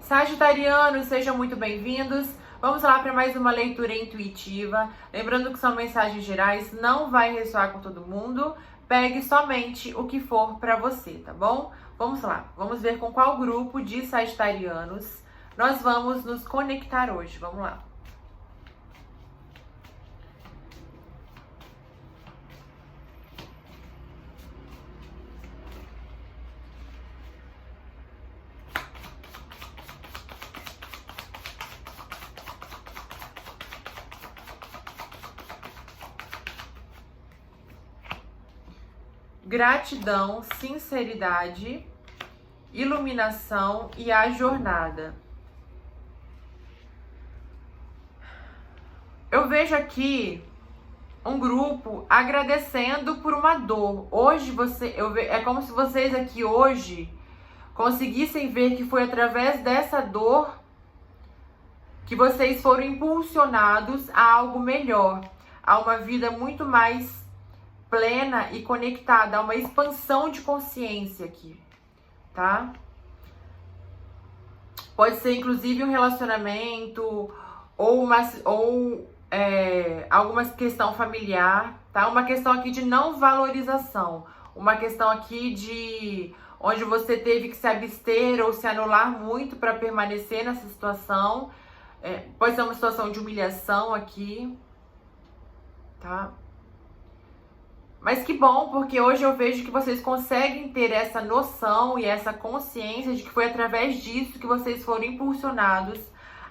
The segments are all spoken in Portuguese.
Sagitarianos, sejam muito bem-vindos. Vamos lá para mais uma leitura intuitiva. Lembrando que são mensagens gerais, não vai ressoar com todo mundo. Pegue somente o que for para você, tá bom? Vamos lá, vamos ver com qual grupo de sagitarianos nós vamos nos conectar hoje. Vamos lá. Gratidão, sinceridade, iluminação e a jornada. Eu vejo aqui um grupo agradecendo por uma dor. Hoje é como se vocês aqui hoje conseguissem ver que foi através dessa dor que vocês foram impulsionados a algo melhor, a uma vida muito mais plena e conectada, a uma expansão de consciência aqui, tá? Pode ser inclusive um relacionamento ou alguma questão familiar, tá? Uma questão aqui de não valorização, uma questão aqui de onde você teve que se abster ou se anular muito para permanecer nessa situação. Pode ser uma situação de humilhação aqui, tá? Mas que bom, porque hoje eu vejo que vocês conseguem ter essa noção e essa consciência de que foi através disso que vocês foram impulsionados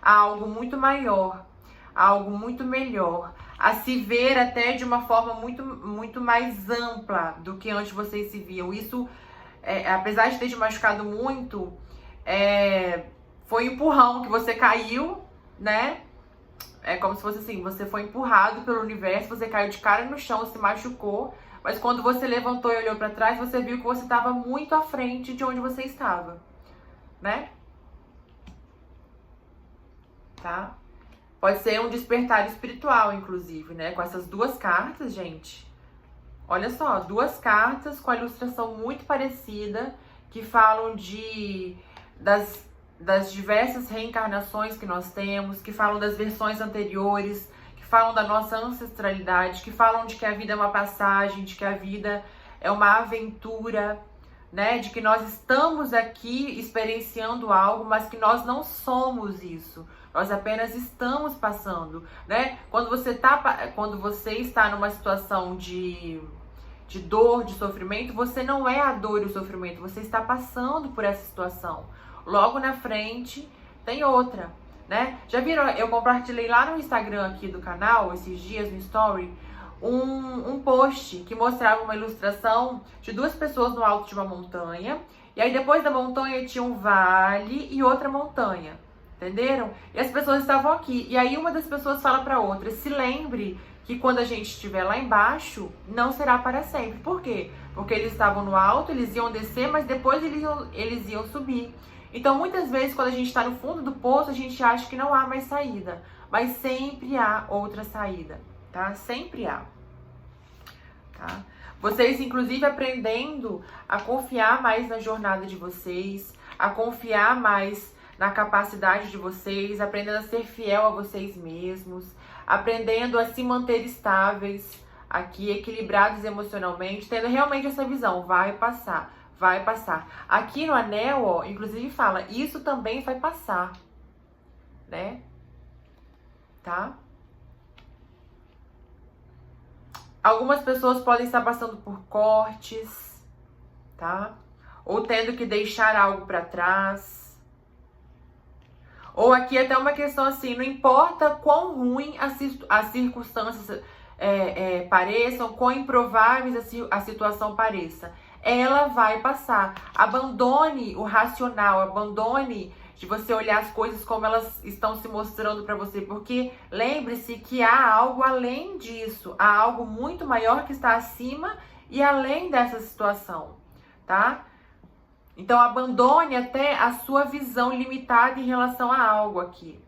a algo muito maior, a algo muito melhor, a se ver até de uma forma muito mais ampla do que antes vocês se viam. Isso, apesar de ter te machucado muito, foi um empurrão que você caiu, né? É como se fosse assim, você foi empurrado pelo universo, você caiu de cara no chão, se machucou, mas quando você levantou e olhou para trás, você viu que você estava muito à frente de onde você estava, né? Tá? Pode ser um despertar espiritual, inclusive, né? Com essas duas cartas, gente. Olha só, duas cartas com a ilustração muito parecida, que falam das diversas reencarnações que nós temos, que falam das versões anteriores, que falam da nossa ancestralidade, que falam de que a vida é uma passagem, de que a vida é uma aventura, né? De que nós estamos aqui experienciando algo, mas que nós não somos isso. Nós apenas estamos passando, né? Quando você está numa situação de dor, de sofrimento, você não é a dor e o sofrimento, você está passando por essa situação. Logo na frente tem outra, né? Já viram? Eu compartilhei lá no Instagram aqui do canal, esses dias no Story, um post que mostrava uma ilustração de duas pessoas no alto de uma montanha. E aí depois da montanha tinha um vale e outra montanha. Entenderam? E as pessoas estavam aqui. E aí uma das pessoas fala para outra: se lembre que quando a gente estiver lá embaixo, não será para sempre. Por quê? Porque eles estavam no alto, eles iam descer, mas depois eles iam subir. Então, muitas vezes, quando a gente está no fundo do poço, a gente acha que não há mais saída. Mas sempre há outra saída, tá? Sempre há. Tá? Vocês, inclusive, aprendendo a confiar mais na jornada de vocês, a confiar mais na capacidade de vocês, aprendendo a ser fiel a vocês mesmos, aprendendo a se manter estáveis aqui, equilibrados emocionalmente, tendo realmente essa visão, vai passar. Vai passar. Aqui no anel, ó, inclusive fala, isso também vai passar, né? Tá? Algumas pessoas podem estar passando por cortes, tá? Ou tendo que deixar algo para trás. Ou aqui até uma questão assim, não importa quão ruim as circunstâncias pareçam, quão improváveis a situação pareça, ela vai passar. Abandone o racional, abandone de você olhar as coisas como elas estão se mostrando para você, porque lembre-se que há algo além disso, há algo muito maior que está acima e além dessa situação, tá? Então abandone até a sua visão limitada em relação a algo aqui,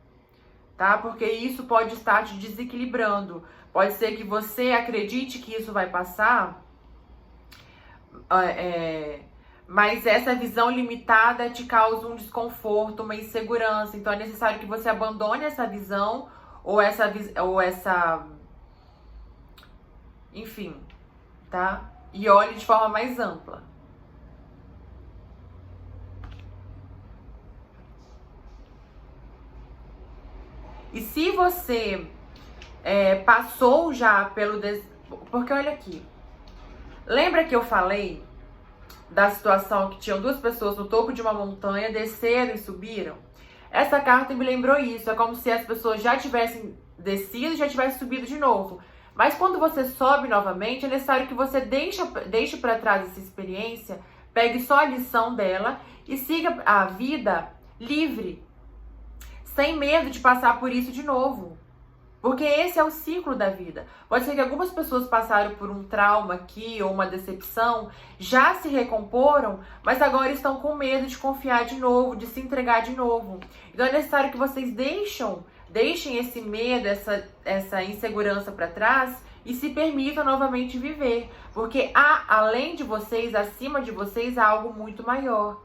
tá? Porque isso pode estar te desequilibrando. Pode ser que você acredite que isso vai passar, mas essa visão limitada te causa um desconforto, uma insegurança. Então é necessário que você abandone essa visão enfim, tá? E olhe de forma mais ampla. E se você passou já pelo... Porque olha aqui. Lembra que eu falei da situação que tinham duas pessoas no topo de uma montanha, desceram e subiram? Essa carta me lembrou isso. É como se as pessoas já tivessem descido e já tivessem subido de novo. Mas quando você sobe novamente, é necessário que você deixe para trás essa experiência, pegue só a lição dela e siga a vida livre, sem medo de passar por isso de novo. Porque esse é o ciclo da vida. Pode ser que algumas pessoas passaram por um trauma aqui ou uma decepção, já se recomporam, mas agora estão com medo de confiar de novo, de se entregar de novo. Então é necessário que vocês deixem esse medo, essa insegurança para trás e se permitam novamente viver. Porque além de vocês, acima de vocês, há algo muito maior,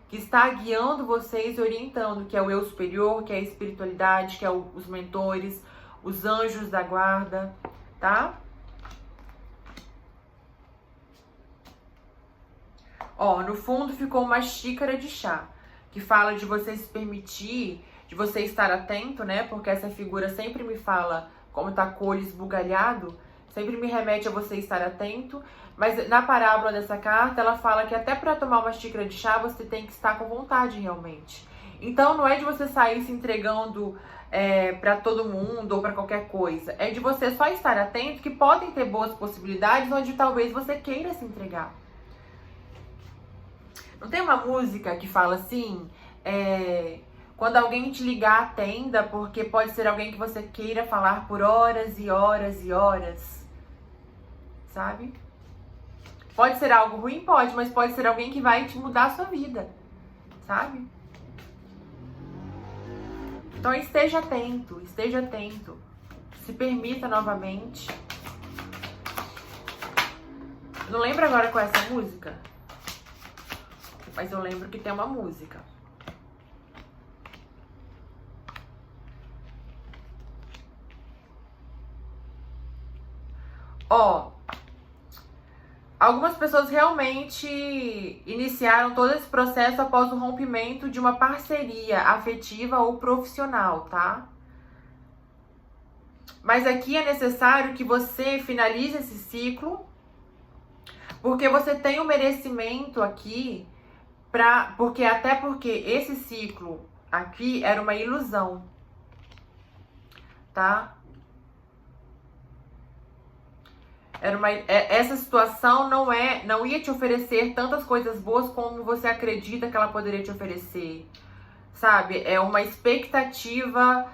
que está guiando vocês e orientando, que é o eu superior, que é a espiritualidade, que é os mentores, os anjos da guarda, tá? Ó, no fundo ficou uma xícara de chá, que fala de você se permitir, de você estar atento, né? Porque essa figura sempre me fala como tá colho esbugalhado, sempre me remete a você estar atento. Mas na parábola dessa carta, ela fala que até para tomar uma xícara de chá, você tem que estar com vontade realmente. Então não é de você sair se entregando para todo mundo ou para qualquer coisa. É de você só estar atento que podem ter boas possibilidades onde talvez você queira se entregar. Não tem uma música que fala assim, quando alguém te ligar, atenda, porque pode ser alguém que você queira falar por horas e horas e horas, sabe? Pode ser algo ruim? Pode, mas pode ser alguém que vai te mudar a sua vida, sabe? Então esteja atento, se permita novamente. Não lembro agora qual é essa música, mas eu lembro que tem uma música. Ó, algumas pessoas realmente iniciaram todo esse processo após o rompimento de uma parceria afetiva ou profissional, tá? Mas aqui é necessário que você finalize esse ciclo, porque você tem um merecimento aqui, porque esse ciclo aqui era uma ilusão, tá? Essa situação não ia te oferecer tantas coisas boas como você acredita que ela poderia te oferecer, sabe? É uma expectativa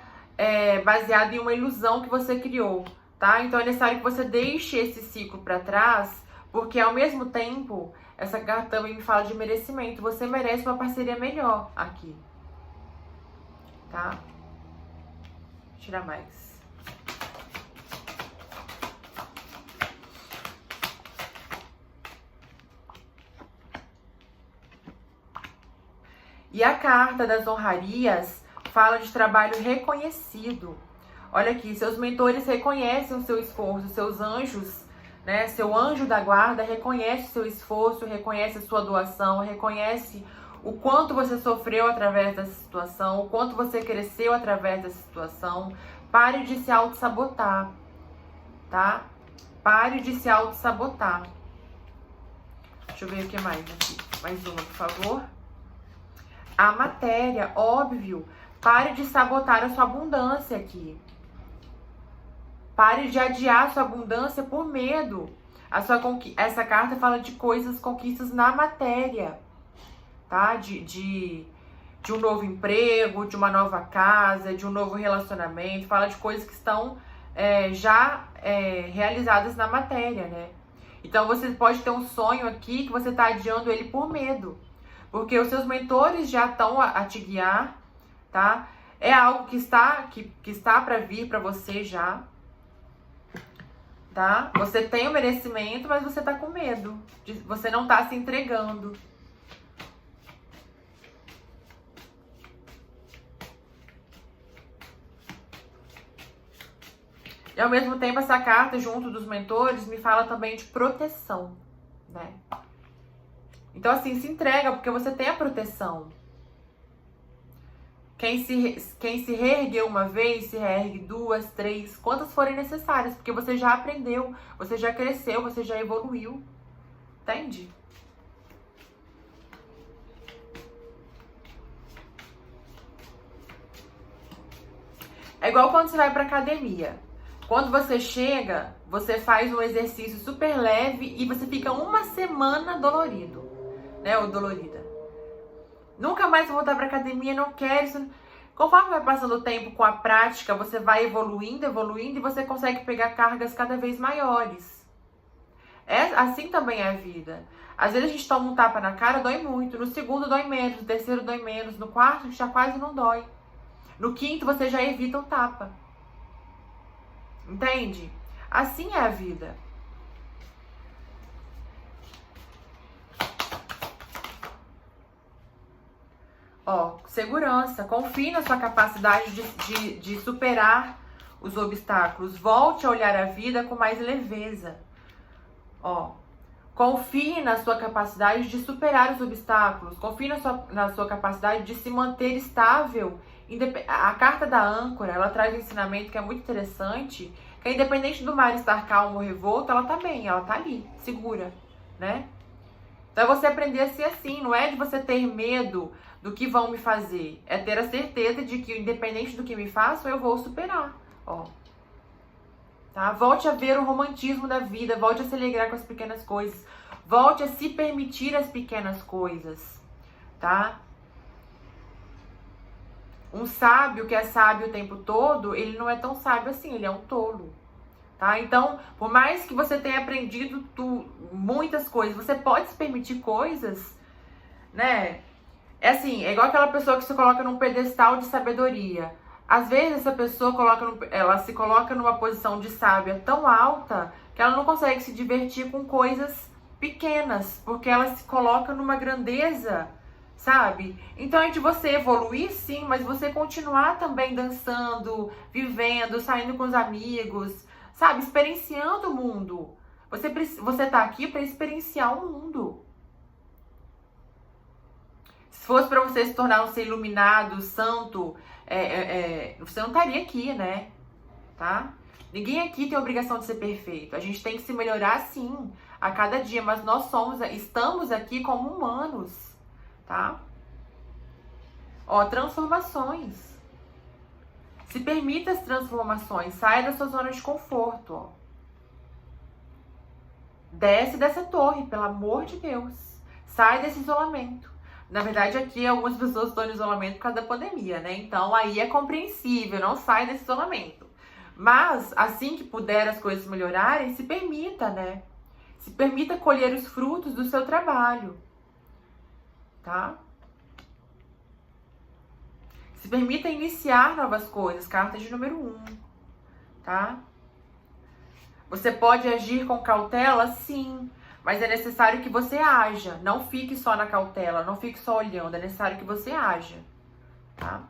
baseada em uma ilusão que você criou, tá? Então é necessário que você deixe esse ciclo para trás, porque ao mesmo tempo, essa carta também me fala de merecimento. Você merece uma parceria melhor aqui, tá? Vou tirar mais. E a carta das honrarias fala de trabalho reconhecido. Olha aqui, seus mentores reconhecem o seu esforço, seus anjos, né? Seu anjo da guarda reconhece o seu esforço, reconhece a sua doação, reconhece o quanto você sofreu através dessa situação, o quanto você cresceu através dessa situação. Pare de se auto-sabotar, tá? Pare de se auto-sabotar. Deixa eu ver o que mais aqui. Mais uma, por favor. A matéria, óbvio. Pare de sabotar a sua abundância aqui. Pare de adiar a sua abundância por medo. Essa carta fala de coisas, conquistas na matéria, tá? De um novo emprego, de uma nova casa, de um novo relacionamento. Fala de coisas que estão realizadas na matéria, né? Então você pode ter um sonho aqui que você está adiando ele por medo. Porque os seus mentores já estão a te guiar, tá? É algo que está para vir para você já, tá? Você tem o merecimento, mas você tá com medo. Você não tá se entregando, E ao mesmo tempo, essa carta, junto dos mentores, me fala também de proteção, né? Então, assim, se entrega, porque você tem a proteção. Quem se reergueu uma vez, se reergue 2, 3, quantas forem necessárias, porque você já aprendeu, você já cresceu, você já evoluiu. Entende? É igual quando você vai pra academia. Quando você chega, você faz um exercício super leve e você fica uma semana dolorido, né? Ou dolorida. Nunca mais vou voltar pra academia, não quero isso. Conforme vai passando o tempo com a prática, você vai evoluindo e você consegue pegar cargas cada vez maiores. Assim também é a vida. Às vezes a gente toma um tapa na cara, dói muito. No segundo dói menos, no terceiro dói menos, no quarto já quase não dói. No quinto você já evita o tapa. Entende? Assim é a vida. Ó, segurança. Confie na sua capacidade de superar os obstáculos. Volte a olhar a vida com mais leveza. Ó, confie na sua capacidade de superar os obstáculos. Confie na sua capacidade de se manter estável. A carta da âncora, ela traz um ensinamento que é muito interessante, que independente do mar estar calmo ou revolto, ela tá bem, ela tá ali, segura, né? Então é você aprender a ser assim, não é de você ter medo do que vão me fazer, é ter a certeza de que independente do que me façam, eu vou superar, ó. Tá? Volte a ver o romantismo da vida, volte a se alegrar com as pequenas coisas, volte a se permitir as pequenas coisas, tá? Um sábio que é sábio o tempo todo, ele não é tão sábio assim, ele é um tolo, tá? Então, por mais que você tenha aprendido muitas coisas, você pode se permitir coisas, né? É assim, é igual aquela pessoa que se coloca num pedestal de sabedoria. Às vezes essa pessoa ela se coloca numa posição de sábia tão alta que ela não consegue se divertir com coisas pequenas, porque ela se coloca numa grandeza, sabe? Então é de você evoluir sim, mas você continuar também dançando, vivendo, saindo com os amigos, sabe? Experienciando o mundo. Você tá aqui para experienciar o mundo. Se fosse para você se tornar um ser iluminado, santo, você não estaria aqui, né? Tá? Ninguém aqui tem a obrigação de ser perfeito. A gente tem que se melhorar sim a cada dia, mas nós estamos aqui como humanos, tá? Ó, transformações. Se permita as transformações, saia da sua zona de conforto, ó. Desce dessa torre, pelo amor de Deus. Sai desse isolamento. Na verdade, aqui algumas pessoas estão em isolamento por causa da pandemia, né? Então, aí é compreensível, não sai desse isolamento. Mas, assim que puder as coisas melhorarem, se permita, né? Se permita colher os frutos do seu trabalho, tá? Se permita iniciar novas coisas, carta de número 1, tá? Você pode agir com cautela? Sim. Mas é necessário que você haja. Não fique só na cautela, não fique só olhando. É necessário que você haja, tá?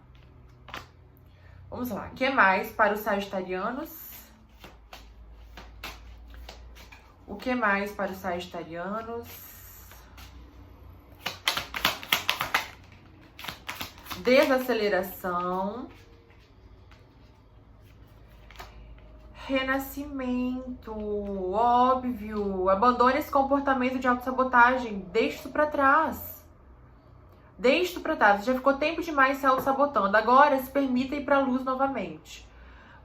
Vamos lá. O que mais para os sagitarianos? O que mais para os sagitarianos? Desaceleração. Renascimento, óbvio. Abandone esse comportamento de autossabotagem. Deixe isso pra trás. Deixe isso pra trás. Você já ficou tempo demais se autossabotando. Agora se permita ir pra luz novamente.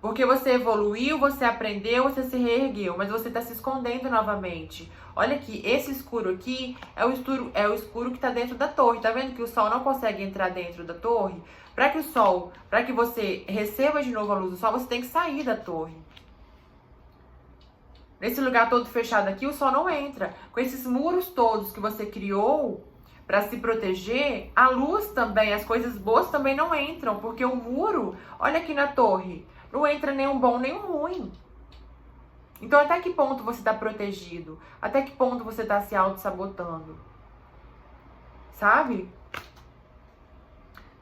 Porque você evoluiu, você aprendeu, você se reergueu, mas você tá se escondendo novamente. Olha aqui, esse escuro aqui é o escuro que tá dentro da torre. Tá vendo que o sol não consegue entrar dentro da torre? Para que você receba de novo a luz do sol, você tem que sair da torre. Nesse lugar todo fechado aqui, o sol não entra. Com esses muros todos que você criou para se proteger, a luz também, as coisas boas também não entram. Porque o muro, olha aqui na torre, não entra nenhum bom, nenhum ruim. Então até que ponto você está protegido? Até que ponto você está se auto-sabotando? Sabe?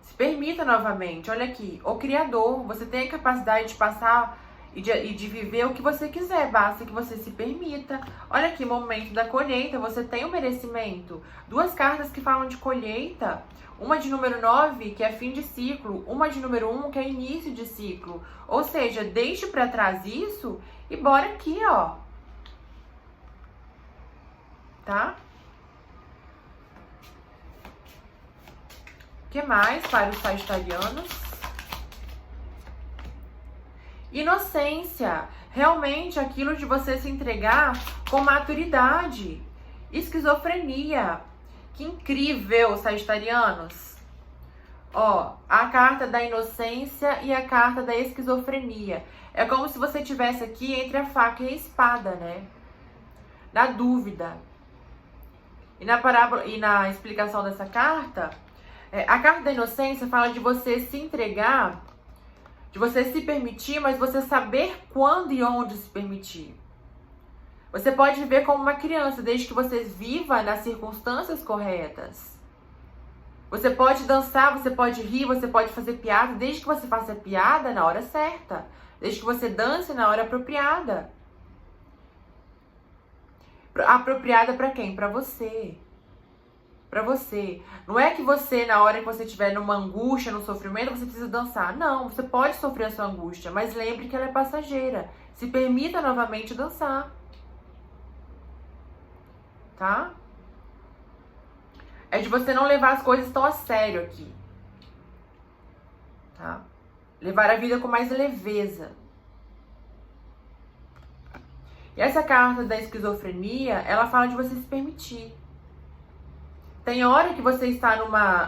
Se permita novamente. Olha aqui, o Criador, você tem a capacidade de passar e de viver o que você quiser, basta que você se permita. Olha aqui, momento da colheita, você tem o merecimento. Duas cartas que falam de colheita, uma de número 9, que é fim de ciclo, uma de número 1, que é início de ciclo. Ou seja, deixe pra trás isso e bora aqui, ó. Tá? O que mais para os sagitarianos? Inocência. Realmente aquilo de você se entregar com maturidade. Esquizofrenia. Que incrível, sagitarianos. Ó, a carta da inocência e a carta da esquizofrenia. É como se você tivesse aqui entre a faca e a espada, né? Na dúvida. E na parábola e na explicação dessa carta, a carta da inocência fala de você se entregar, de você se permitir, mas você saber quando e onde se permitir. Você pode viver como uma criança, desde que você viva nas circunstâncias corretas. Você pode dançar, você pode rir, você pode fazer piada, desde que você faça piada na hora certa. Desde que você dance na hora apropriada. Apropriada para quem? Para você. Para você. Não é que você, na hora que você estiver numa angústia, num sofrimento, você precisa dançar. Não, você pode sofrer a sua angústia, mas lembre que ela é passageira. Se permita novamente dançar. Tá? É de você não levar as coisas tão a sério aqui. Tá? Levar a vida com mais leveza. E essa carta da esquizofrenia, ela fala de você se permitir. Tem hora que você está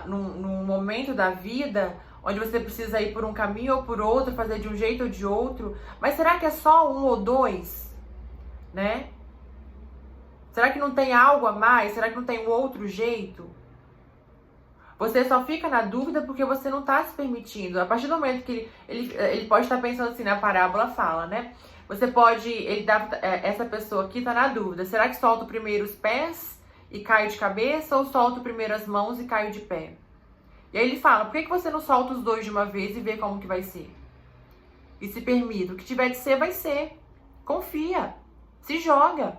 num momento da vida onde você precisa ir por um caminho ou por outro, fazer de um jeito ou de outro. Mas será que é só um ou dois? Né? Será que não tem algo a mais? Será que não tem um outro jeito? Você só fica na dúvida porque você não está se permitindo. A partir do momento que ele pode estar pensando assim, na parábola fala, né? Você pode, essa pessoa aqui está na dúvida. Será que solta primeiro os pés e caio de cabeça ou solto primeiro as mãos e caio de pé? E aí ele fala, por que você não solta os dois de uma vez e vê como que vai ser? E se permite, o que tiver de ser, vai ser. Confia, se joga,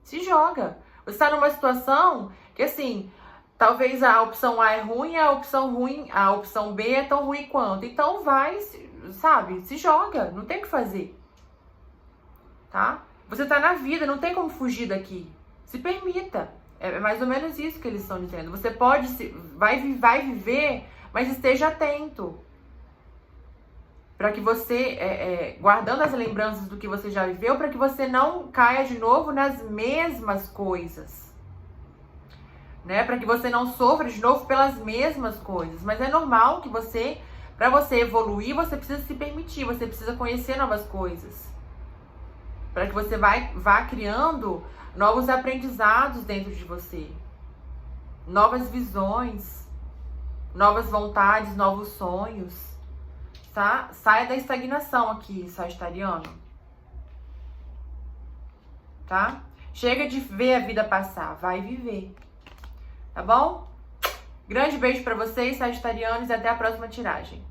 se joga. Você está numa situação que assim, talvez a opção A é ruim, a opção B é tão ruim quanto. Então vai, sabe, se joga, não tem o que fazer. Tá? Você tá na vida, não tem como fugir daqui. Se permita. É mais ou menos isso que eles estão dizendo. Você pode, vai viver, mas esteja atento. Para que você, guardando as lembranças do que você já viveu, para que você não caia de novo nas mesmas coisas. Né? Para que você não sofra de novo pelas mesmas coisas. Mas é normal que você, para você evoluir, você precisa se permitir, você precisa conhecer novas coisas. Para que você vá criando novos aprendizados dentro de você. Novas visões, novas vontades, novos sonhos. Tá? Saia da estagnação aqui, sagitariano. Tá? Chega de ver a vida passar, vai viver. Tá bom? Grande beijo pra vocês, sagitarianos, e até a próxima tiragem.